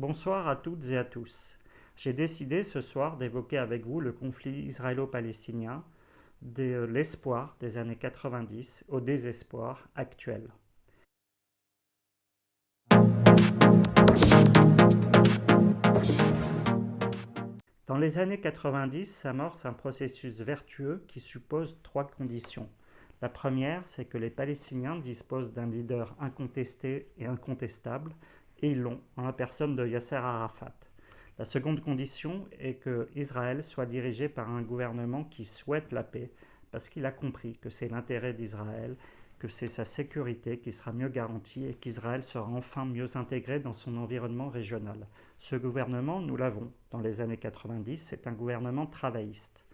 Bonsoir à toutes et à tous. J'ai décidé ce soir d'évoquer avec vous le conflit israélo-palestinien, de l'espoir des années 90 au désespoir actuel. Dans les années 90 s'amorce un processus vertueux qui suppose trois conditions. La première, c'est que les Palestiniens disposent d'un leader incontesté et incontestable, et ils l'ont, en la personne de Yasser Arafat. La seconde condition est que Israël soit dirigé par un gouvernement qui souhaite la paix, parce qu'il a compris que c'est l'intérêt d'Israël, que c'est sa sécurité qui sera mieux garantie et qu'Israël sera enfin mieux intégré dans son environnement régional. Ce gouvernement, nous l'avons dans les années 90, c'est un gouvernement travailliste.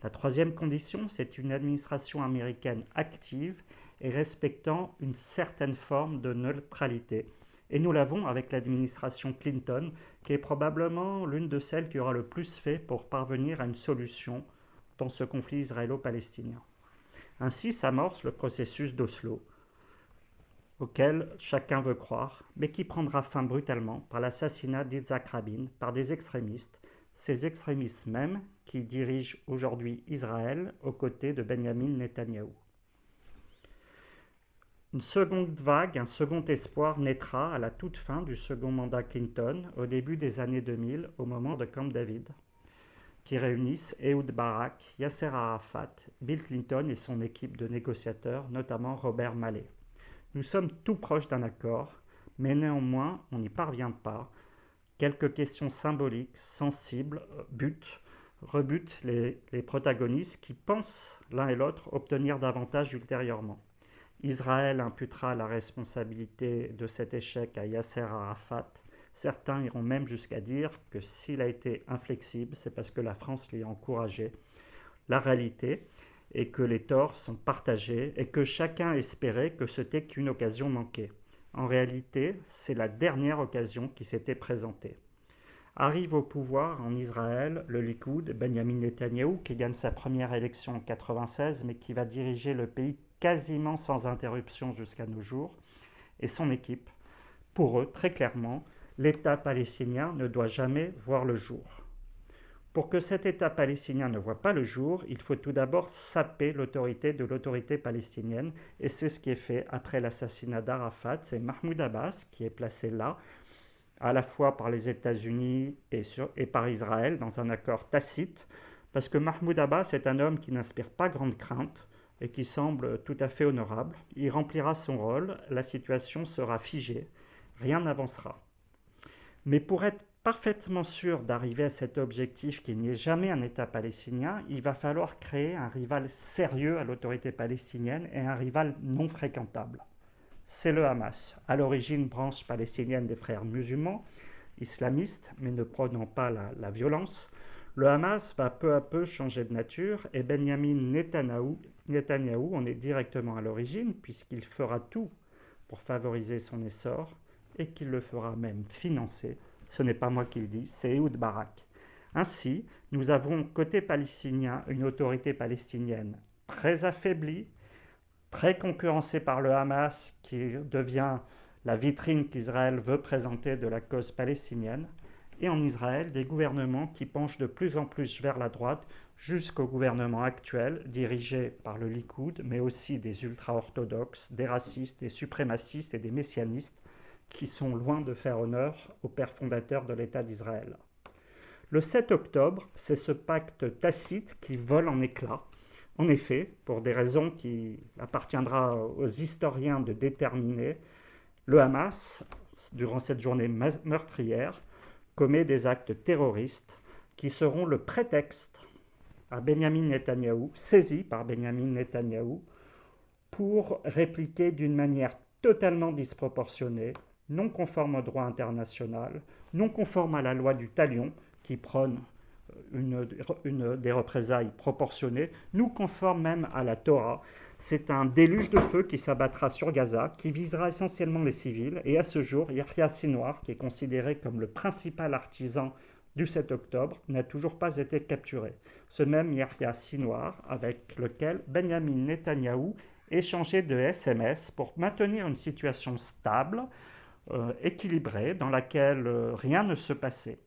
La troisième condition, c'est une administration américaine active et respectant une certaine forme de neutralité. Et nous l'avons avec l'administration Clinton, qui est probablement l'une de celles qui aura le plus fait pour parvenir à une solution dans ce conflit israélo-palestinien. Ainsi s'amorce le processus d'Oslo, auquel chacun veut croire, mais qui prendra fin brutalement par l'assassinat d'Yitzhak Rabin par des extrémistes, ces extrémistes mêmes qui dirigent aujourd'hui Israël aux côtés de Benjamin Netanyahou. Une seconde vague, un second espoir naîtra à la toute fin du second mandat Clinton, au début des années 2000, au moment de Camp David, qui réunissent Ehud Barak, Yasser Arafat, Bill Clinton et son équipe de négociateurs, notamment Robert Malley. Nous sommes tout proches d'un accord, mais néanmoins, on n'y parvient pas. Quelques questions symboliques, sensibles, rebutent les protagonistes qui pensent l'un et l'autre obtenir davantage ultérieurement. Israël imputera la responsabilité de cet échec à Yasser Arafat. Certains iront même jusqu'à dire que s'il a été inflexible, c'est parce que la France l'y a encouragé. La réalité est que les torts sont partagés et que chacun espérait que c'était qu'une occasion manquée. En réalité, c'est la dernière occasion qui s'était présentée. Arrive au pouvoir en Israël le Likoud, Benjamin Netanyahou, qui gagne sa première élection en 1996, mais qui va diriger le pays quasiment sans interruption jusqu'à nos jours, et son équipe. Pour eux, très clairement, l'État palestinien ne doit jamais voir le jour. Pour que cet État palestinien ne voit pas le jour, il faut tout d'abord saper l'autorité de l'autorité palestinienne, et c'est ce qui est fait après l'assassinat d'Arafat. C'est Mahmoud Abbas qui est placé là, à la fois par les États-Unis et par Israël, dans un accord tacite, parce que Mahmoud Abbas est un homme qui n'inspire pas grande crainte et qui semble tout à fait honorable. Il remplira son rôle, la situation sera figée, rien n'avancera. Mais pour être parfaitement sûr d'arriver à cet objectif qu'il n'y ait jamais un État palestinien, il va falloir créer un rival sérieux à l'autorité palestinienne et un rival non fréquentable. C'est le Hamas, à l'origine branche palestinienne des frères musulmans, islamistes, mais ne prônant pas la violence. Le Hamas va peu à peu changer de nature et Benjamin Netanyahou en est directement à l'origine puisqu'il fera tout pour favoriser son essor et qu'il le fera même financer. Ce n'est pas moi qui le dis, c'est Ehud Barak. Ainsi, nous avons côté palestinien une autorité palestinienne très affaiblie, très concurrencée par le Hamas qui devient la vitrine qu'Israël veut présenter de la cause palestinienne, et en Israël des gouvernements qui penchent de plus en plus vers la droite jusqu'au gouvernement actuel dirigé par le Likoud, mais aussi des ultra-orthodoxes, des racistes, des suprémacistes et des messianistes qui sont loin de faire honneur au père fondateur de l'État d'Israël. Le 7 octobre, c'est ce pacte tacite qui vole en éclats. En effet, pour des raisons qu'il appartiendra aux historiens de déterminer, le Hamas, durant cette journée meurtrière, commet des actes terroristes qui seront le prétexte à Benjamin Netanyahou, saisi par Benjamin Netanyahou, pour répliquer d'une manière totalement disproportionnée, non conforme au droit international, non conforme à la loi du talion qui prône des représailles proportionnées, nous conforme même à la Torah. C'est un déluge de feu qui s'abattra sur Gaza, qui visera essentiellement les civils, et à ce jour, Yahya Sinwar, qui est considéré comme le principal artisan du 7 octobre, n'a toujours pas été capturé. Ce même Yahya Sinwar, avec lequel Benjamin Netanyahou échangeait de SMS pour maintenir une situation stable, équilibrée dans laquelle rien ne se passait.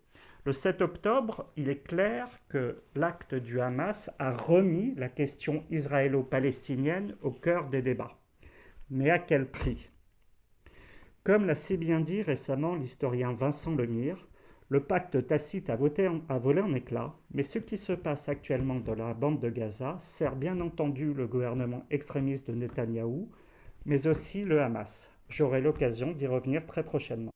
Le 7 octobre, il est clair que l'acte du Hamas a remis la question israélo-palestinienne au cœur des débats. Mais à quel prix? Comme l'a si bien dit récemment l'historien Vincent Lemire, le pacte tacite a volé en éclats, mais ce qui se passe actuellement dans la bande de Gaza sert bien entendu le gouvernement extrémiste de Netanyahou, mais aussi le Hamas. J'aurai l'occasion d'y revenir très prochainement.